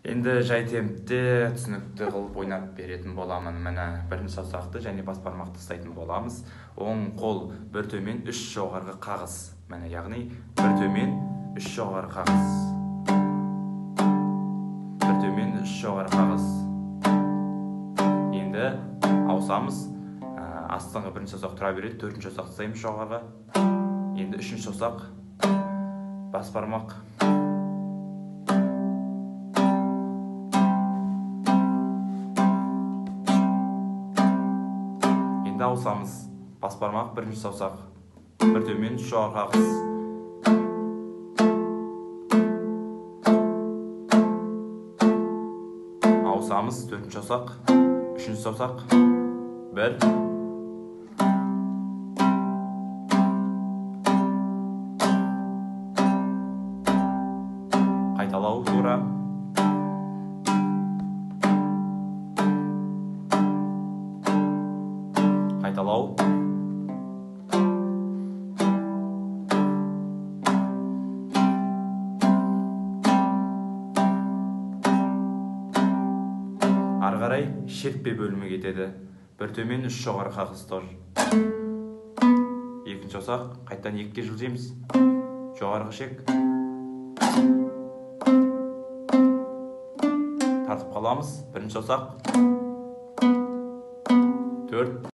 Енді жай темпте түсінікті қылып ойнап беретін боламын. Міне бірінші саусақты және бас бармақты ұстайтын боламыз. Оң қол бір төмен, үш жоғарғы қағыс. Міне яғни бір төмен, үш жоғарғы қағыс. Бір төмен, үш жоғарғы қағыс. Енді ауысамыз. Астыңғы бірінші саусақ тұра береді, төртінші саусақ тастаймыз жоғарғы. Енді үшінші саусақ бас бармақ. Енді ауысамыз. Бас бармақ, бірінші саусақ. Бір төмен, үш жоғарғы қағыс. Ауысамыз. Төртінші саусақ, үшінші саусақ. Бір. Қайталау тура. Қайталау. Ары қарай шертпе бөлімі кетеді. Бір төмен, үш жоғары қағыс тор. Екінші саусақ, қайтадан екіге жылжимыз. Жоғарғы шек. Тартып қаламыз. Бірінші саусақ. Төрт.